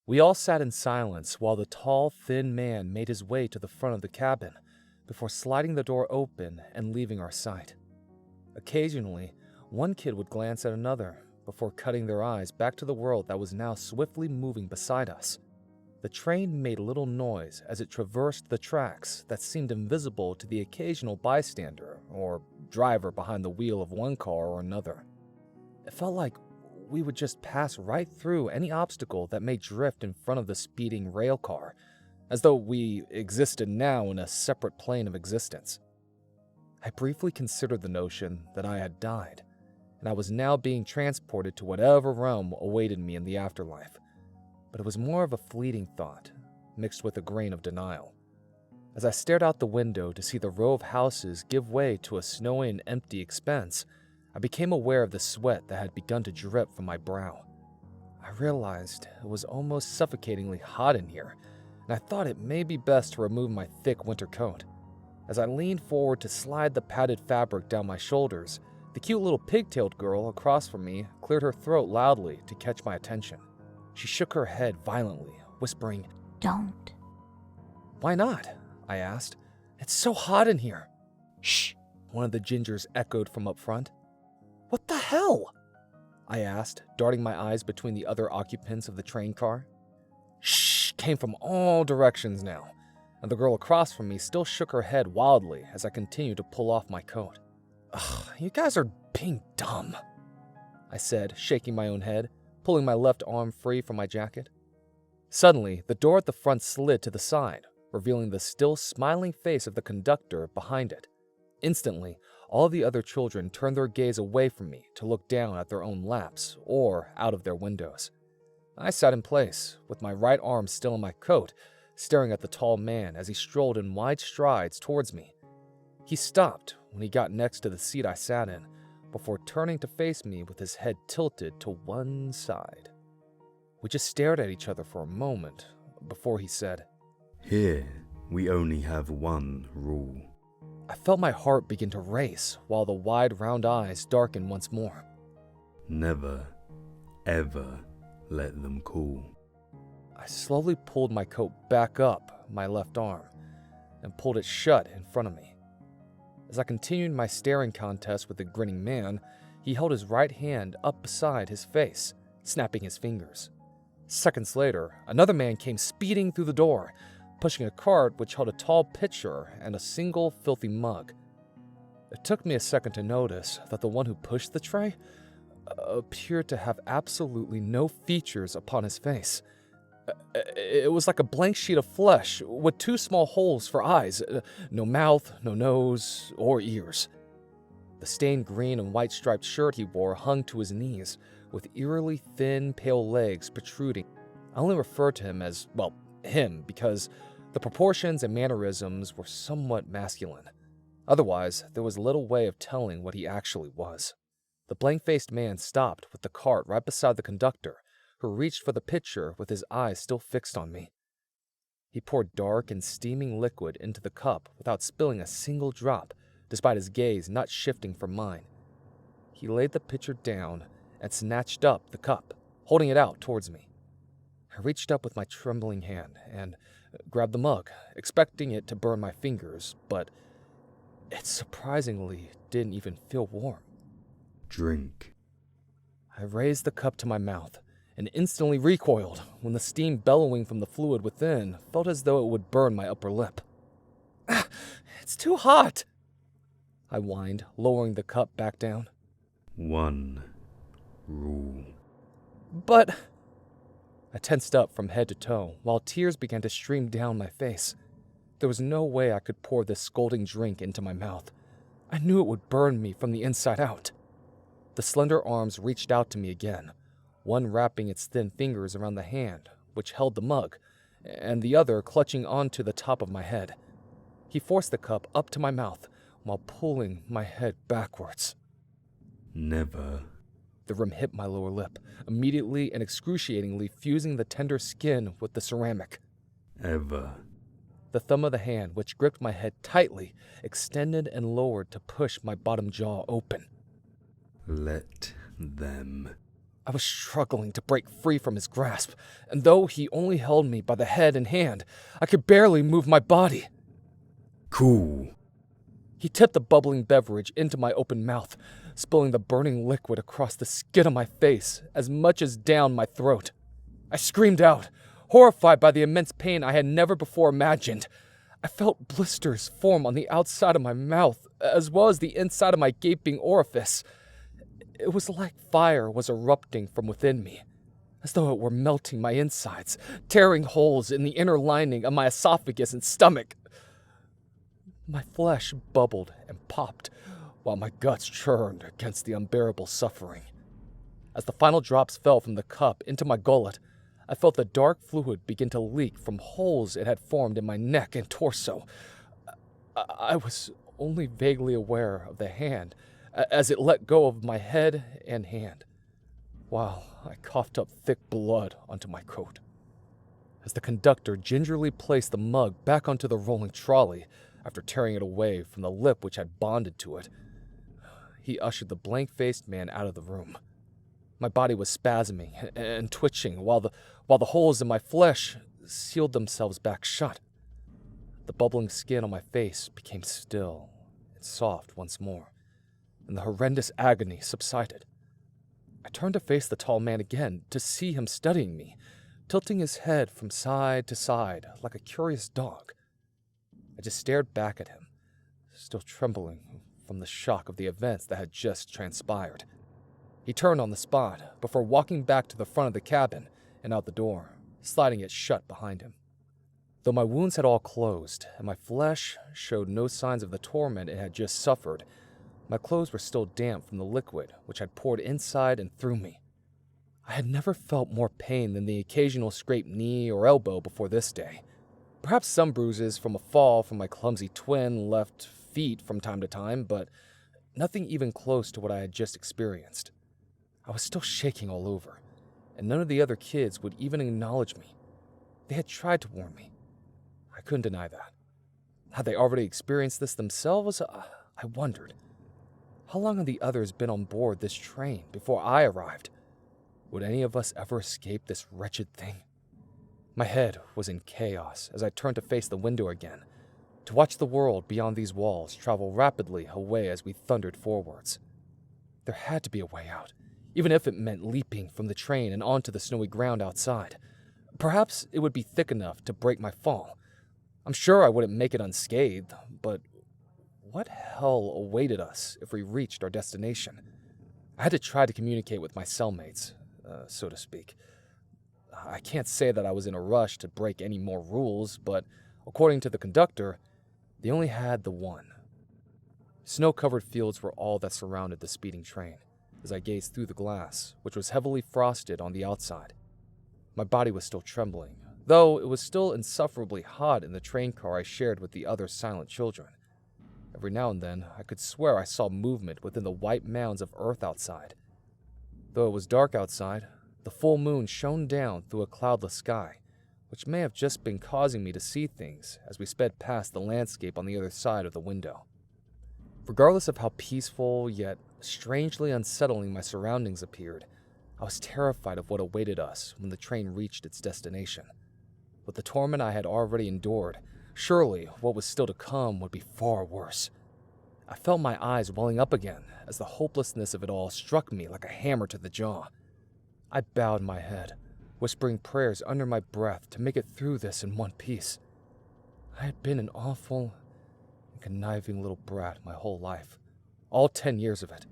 We all sat in silence while the tall, thin man made his way to the front of the cabin before sliding the door open and leaving our sight. Occasionally, one kid would glance at another before cutting their eyes back to the world that was now swiftly moving beside us. The train made little noise as it traversed the tracks that seemed invisible to the occasional bystander or driver behind the wheel of one car or another. It felt like we would just pass right through any obstacle that may drift in front of the speeding rail car, as though we existed now in a separate plane of existence. I briefly considered the notion that I had died, and I was now being transported to whatever realm awaited me in the afterlife. But it was more of a fleeting thought, mixed with a grain of denial. As I stared out the window to see the row of houses give way to a snowy and empty expanse, I became aware of the sweat that had begun to drip from my brow. I realized it was almost suffocatingly hot in here, and I thought it may be best to remove my thick winter coat. As I leaned forward to slide the padded fabric down my shoulders, the cute little pigtailed girl across from me cleared her throat loudly to catch my attention. She shook her head violently, whispering, "Don't." "Why not?" I asked. "It's so hot in here." "Shh," one of the gingers echoed from up front. "What the hell?" I asked, darting my eyes between the other occupants of the train car. "Shh" came from all directions now, and the girl across from me still shook her head wildly as I continued to pull off my coat. "Ugh, you guys are being dumb," I said, shaking my own head, pulling my left arm free from my jacket. Suddenly, the door at the front slid to the side, revealing the still smiling face of the conductor behind it. Instantly, all the other children turned their gaze away from me to look down at their own laps or out of their windows. I sat in place, with my right arm still in my coat, staring at the tall man as he strolled in wide strides towards me. He stopped when he got next to the seat I sat in, before turning to face me with his head tilted to one side. We just stared at each other for a moment before he said, "Here, we only have one rule." I felt my heart begin to race while the wide round eyes darkened once more. "Never, ever let them call." I slowly pulled my coat back up my left arm and pulled it shut in front of me. As I continued my staring contest with the grinning man, he held his right hand up beside his face, snapping his fingers. Seconds later, another man came speeding through the door, pushing a cart which held a tall pitcher and a single filthy mug. It took me a second to notice that the one who pushed the tray appeared to have absolutely no features upon his face. It was like a blank sheet of flesh with two small holes for eyes, no mouth, no nose, or ears. The stained green and white striped shirt he wore hung to his knees, with eerily thin, pale legs protruding. I only refer to him as, well, him, because the proportions and mannerisms were somewhat masculine. Otherwise, there was little way of telling what he actually was. The blank-faced man stopped with the cart right beside the conductor, who reached for the pitcher with his eyes still fixed on me. He poured dark and steaming liquid into the cup without spilling a single drop, despite his gaze not shifting from mine. He laid the pitcher down and snatched up the cup, holding it out towards me. I reached up with my trembling hand and grabbed the mug, expecting it to burn my fingers, but it surprisingly didn't even feel warm. "Drink." I raised the cup to my mouth and instantly recoiled when the steam bellowing from the fluid within felt as though it would burn my upper lip. "It's too hot," I whined, lowering the cup back down. "One rule." "But..." I tensed up from head to toe while tears began to stream down my face. There was no way I could pour this scalding drink into my mouth. I knew it would burn me from the inside out. The slender arms reached out to me again, one wrapping its thin fingers around the hand which held the mug, and the other clutching onto the top of my head. He forced the cup up to my mouth while pulling my head backwards. "Never." The rim hit my lower lip, immediately and excruciatingly fusing the tender skin with the ceramic. "Ever." The thumb of the hand, which gripped my head tightly, extended and lowered to push my bottom jaw open. "Let them I was struggling to break free from his grasp, and though he only held me by the head and hand, I could barely move my body. Cool. He tipped the bubbling beverage into my open mouth, spilling the burning liquid across the skin of my face as much as down my throat. I screamed out, horrified by the immense pain I had never before imagined. I felt blisters form on the outside of my mouth, as well as the inside of my gaping orifice. It was like fire was erupting from within me, as though it were melting my insides, tearing holes in the inner lining of my esophagus and stomach. My flesh bubbled and popped, while my guts churned against the unbearable suffering. As the final drops fell from the cup into my gullet, I felt the dark fluid begin to leak from holes it had formed in my neck and torso. I was only vaguely aware of the hand as it let go of my head and hand, while I coughed up thick blood onto my coat. As the conductor gingerly placed the mug back onto the rolling trolley after tearing it away from the lip which had bonded to it, he ushered the blank-faced man out of the room. My body was spasming and twitching while the holes in my flesh sealed themselves back shut. The bubbling skin on my face became still and soft once more, and the horrendous agony subsided. I turned to face the tall man again to see him studying me, tilting his head from side to side like a curious dog. I just stared back at him, still trembling from the shock of the events that had just transpired. He turned on the spot before walking back to the front of the cabin and out the door, sliding it shut behind him. Though my wounds had all closed and my flesh showed no signs of the torment it had just suffered, my clothes were still damp from the liquid which had poured inside and through me. I had never felt more pain than the occasional scraped knee or elbow before this day. Perhaps some bruises from a fall from my clumsy twin left feet from time to time, but nothing even close to what I had just experienced. I was still shaking all over, and none of the other kids would even acknowledge me. They had tried to warn me. I couldn't deny that. Had they already experienced this themselves? I wondered. How long had the others been on board this train before I arrived? Would any of us ever escape this wretched thing? My head was in chaos as I turned to face the window again, to watch the world beyond these walls travel rapidly away as we thundered forwards. There had to be a way out, even if it meant leaping from the train and onto the snowy ground outside. Perhaps it would be thick enough to break my fall. I'm sure I wouldn't make it unscathed, but what hell awaited us if we reached our destination? I had to try to communicate with my cellmates, so to speak. I can't say that I was in a rush to break any more rules, but according to the conductor, they only had the one. Snow-covered fields were all that surrounded the speeding train as I gazed through the glass, which was heavily frosted on the outside. My body was still trembling, though it was still insufferably hot in the train car I shared with the other silent children. Every now and then, I could swear I saw movement within the white mounds of earth outside. Though it was dark outside, the full moon shone down through a cloudless sky, which may have just been causing me to see things as we sped past the landscape on the other side of the window. Regardless of how peaceful yet strangely unsettling my surroundings appeared, I was terrified of what awaited us when the train reached its destination. With the torment I had already endured, surely what was still to come would be far worse. I felt my eyes welling up again as the hopelessness of it all struck me like a hammer to the jaw. I bowed my head, whispering prayers under my breath to make it through this in one piece. I had been an awful and conniving little brat my whole life, all 10 years of it.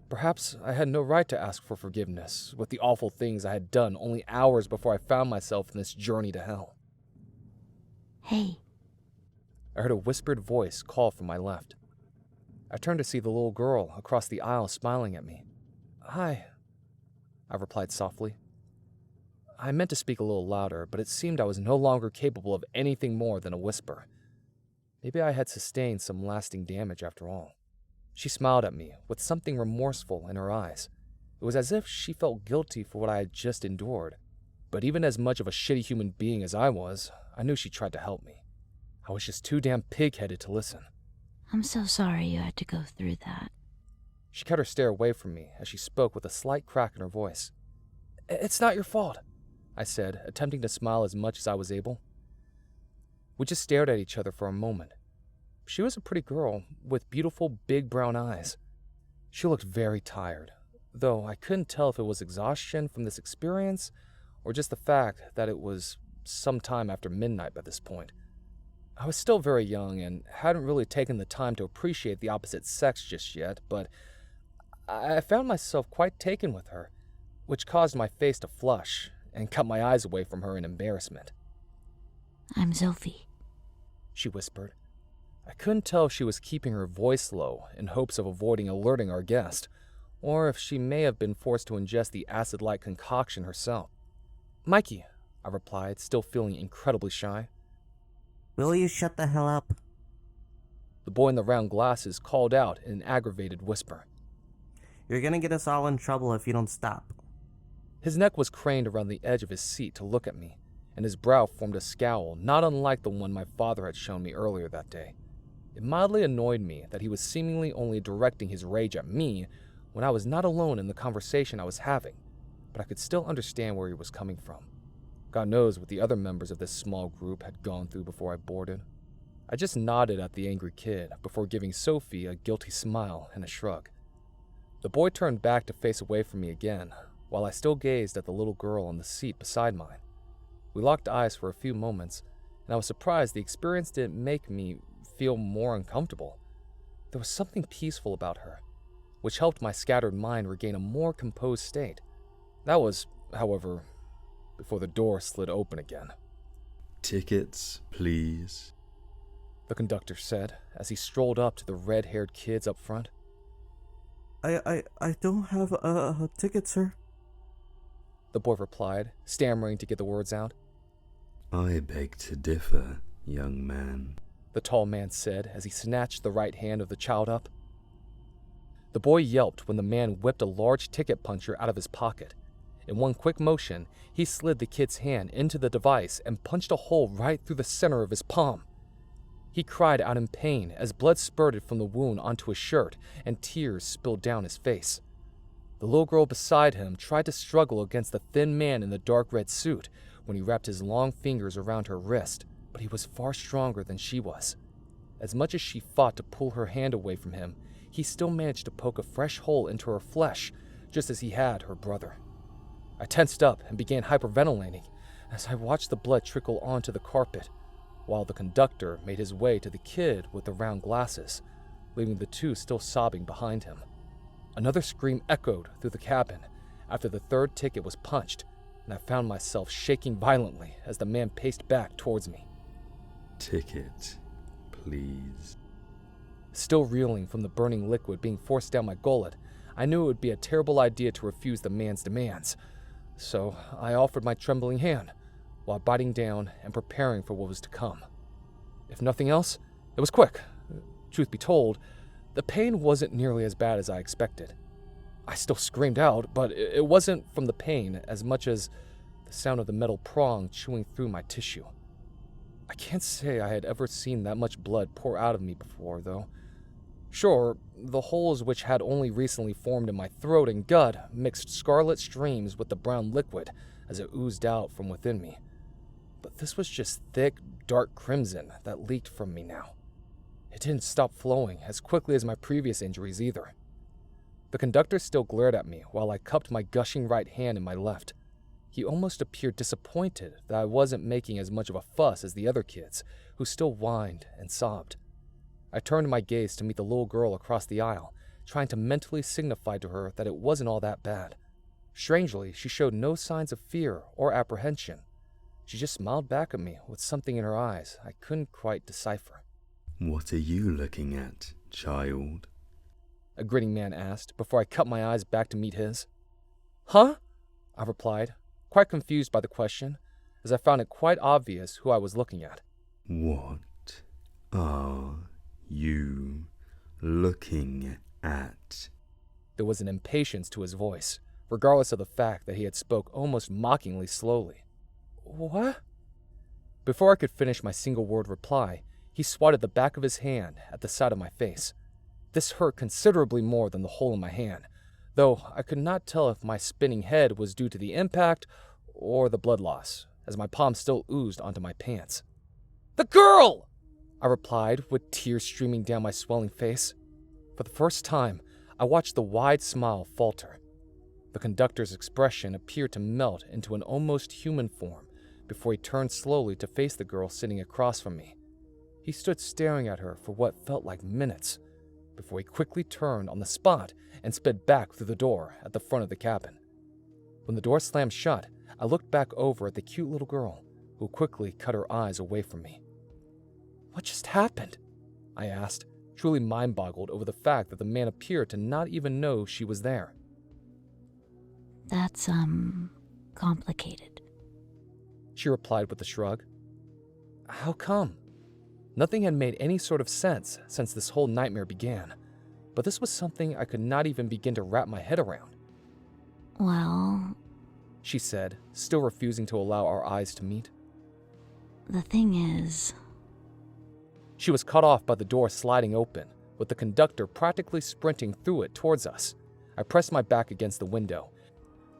Perhaps I had no right to ask for forgiveness with the awful things I had done only hours before I found myself in this journey to hell. Hey. I heard a whispered voice call from my left. I turned to see the little girl across the aisle smiling at me. "Hi," I replied softly. I meant to speak a little louder, but it seemed I was no longer capable of anything more than a whisper. Maybe I had sustained some lasting damage after all. She smiled at me with something remorseful in her eyes. It was as if she felt guilty for what I had just endured. But even as much of a shitty human being as I was, I knew she tried to help me. I was just too damn pig-headed to listen. I'm so sorry you had to go through that. She kept her stare away from me as she spoke with a slight crack in her voice. "It's not your fault," I said, attempting to smile as much as I was able. We just stared at each other for a moment. She was a pretty girl with beautiful big brown eyes. She looked very tired, though I couldn't tell if it was exhaustion from this experience or just the fact that it was some time after midnight by this point. I was still very young and hadn't really taken the time to appreciate the opposite sex just yet, but I found myself quite taken with her, which caused my face to flush and cut my eyes away from her in embarrassment. I'm Sophie, she whispered. I couldn't tell if she was keeping her voice low in hopes of avoiding alerting our guest, or if she may have been forced to ingest the acid-like concoction herself. "Mikey," I replied, still feeling incredibly shy. Will you shut the hell up? The boy in the round glasses called out in an aggravated whisper. You're gonna get us all in trouble if you don't stop. His neck was craned around the edge of his seat to look at me, and his brow formed a scowl not unlike the one my father had shown me earlier that day. It mildly annoyed me that he was seemingly only directing his rage at me when I was not alone in the conversation I was having, but I could still understand where he was coming from. God knows what the other members of this small group had gone through before I boarded. I just nodded at the angry kid before giving Sophie a guilty smile and a shrug. The boy turned back to face away from me again, while I still gazed at the little girl on the seat beside mine. We locked eyes for a few moments, and I was surprised the experience didn't make me feel more uncomfortable. There was something peaceful about her, which helped my scattered mind regain a more composed state. That was, however, before the door slid open again. "Tickets, please," the conductor said as he strolled up to the red-haired kids up front. I don't have a ticket, sir. The boy replied, stammering to get the words out. "I beg to differ, young man," the tall man said as he snatched the right hand of the child up. The boy yelped when the man whipped a large ticket puncher out of his pocket. In one quick motion, he slid the kid's hand into the device and punched a hole right through the center of his palm. He cried out in pain as blood spurted from the wound onto his shirt and tears spilled down his face. The little girl beside him tried to struggle against the thin man in the dark red suit when he wrapped his long fingers around her wrist, but he was far stronger than she was. As much as she fought to pull her hand away from him, he still managed to poke a fresh hole into her flesh, just as he had her brother. I tensed up and began hyperventilating as I watched the blood trickle onto the carpet, while the conductor made his way to the kid with the round glasses, leaving the two still sobbing behind him. Another scream echoed through the cabin after the third ticket was punched, and I found myself shaking violently as the man paced back towards me. "Ticket, please." Still reeling from the burning liquid being forced down my gullet, I knew it would be a terrible idea to refuse the man's demands, so I offered my trembling hand, while biting down and preparing for what was to come. If nothing else, it was quick. Truth be told, the pain wasn't nearly as bad as I expected. I still screamed out, but it wasn't from the pain as much as the sound of the metal prong chewing through my tissue. I can't say I had ever seen that much blood pour out of me before, though. Sure, the holes which had only recently formed in my throat and gut mixed scarlet streams with the brown liquid as it oozed out from within me. But this was just thick, dark crimson that leaked from me now. It didn't stop flowing as quickly as my previous injuries either. The conductor still glared at me while I cupped my gushing right hand in my left. He almost appeared disappointed that I wasn't making as much of a fuss as the other kids, who still whined and sobbed. I turned my gaze to meet the little girl across the aisle, trying to mentally signify to her that it wasn't all that bad. Strangely, she showed no signs of fear or apprehension. She just smiled back at me with something in her eyes I couldn't quite decipher. "What are you looking at, child?" A grinning man asked before I cut my eyes back to meet his. "Huh?" I replied, quite confused by the question, as I found it quite obvious who I was looking at. "What are you looking at?" There was an impatience to his voice, regardless of the fact that he had spoke almost mockingly slowly. "What?" Before I could finish my single-word reply, he swatted the back of his hand at the side of my face. This hurt considerably more than the hole in my hand, though I could not tell if my spinning head was due to the impact or the blood loss, as my palm still oozed onto my pants. "The girl!" I replied, with tears streaming down my swelling face. For the first time, I watched the wide smile falter. The conductor's expression appeared to melt into an almost human form before he turned slowly to face the girl sitting across from me. He stood staring at her for what felt like minutes, before he quickly turned on the spot and sped back through the door at the front of the cabin. When the door slammed shut, I looked back over at the cute little girl, who quickly cut her eyes away from me. "What just happened?" I asked, truly mind-boggled over the fact that the man appeared to not even know she was there. That's, complicated. She replied with a shrug. How come? Nothing had made any sort of sense since this whole nightmare began, but this was something I could not even begin to wrap my head around. Well, She said, still refusing to allow our eyes to meet. the thing is, She was cut off by the door sliding open, with the conductor practically sprinting through it towards us. I pressed my back against the window,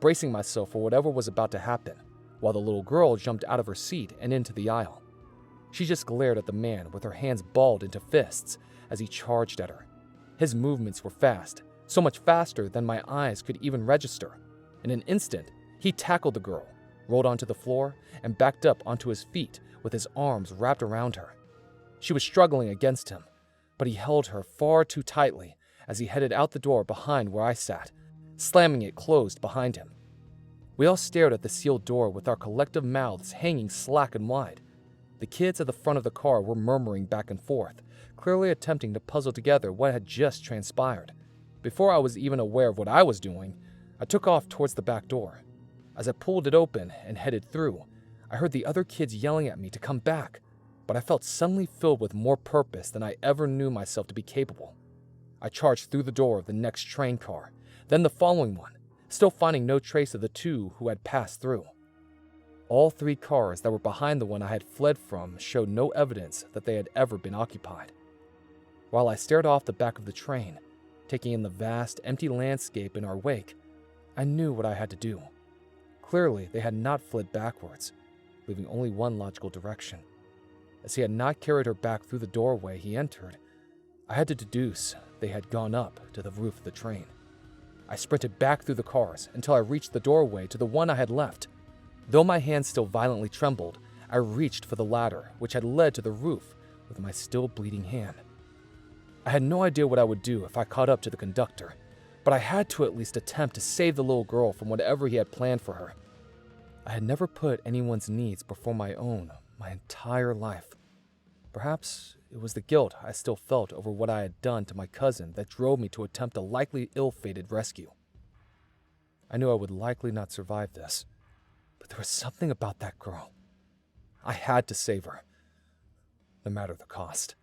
bracing myself for whatever was about to happen, while the little girl jumped out of her seat and into the aisle. She just glared at the man with her hands balled into fists as he charged at her. His movements were fast, so much faster than my eyes could even register. In an instant, he tackled the girl, rolled onto the floor, and backed up onto his feet with his arms wrapped around her. She was struggling against him, but he held her far too tightly as he headed out the door behind where I sat, slamming it closed behind him. We all stared at the sealed door with our collective mouths hanging slack and wide. The kids at the front of the car were murmuring back and forth, clearly attempting to puzzle together what had just transpired. Before I was even aware of what I was doing, I took off towards the back door. As I pulled it open and headed through, I heard the other kids yelling at me to come back, but I felt suddenly filled with more purpose than I ever knew myself to be capable. I charged through the door of the next train car, then the following one, still finding no trace of the two who had passed through. All three cars that were behind the one I had fled from showed no evidence that they had ever been occupied. While I stared off the back of the train, taking in the vast, empty landscape in our wake, I knew what I had to do. Clearly, they had not fled backwards, leaving only one logical direction. As he had not carried her back through the doorway he entered, I had to deduce they had gone up to the roof of the train. I sprinted back through the cars until I reached the doorway to the one I had left. Though my hand still violently trembled, I reached for the ladder which had led to the roof with my still bleeding hand. I had no idea what I would do if I caught up to the conductor, but I had to at least attempt to save the little girl from whatever he had planned for her. I had never put anyone's needs before my own my entire life. Perhaps it was the guilt I still felt over what I had done to my cousin that drove me to attempt a likely ill-fated rescue. I knew I would likely not survive this, but there was something about that girl. I had to save her, no matter the cost.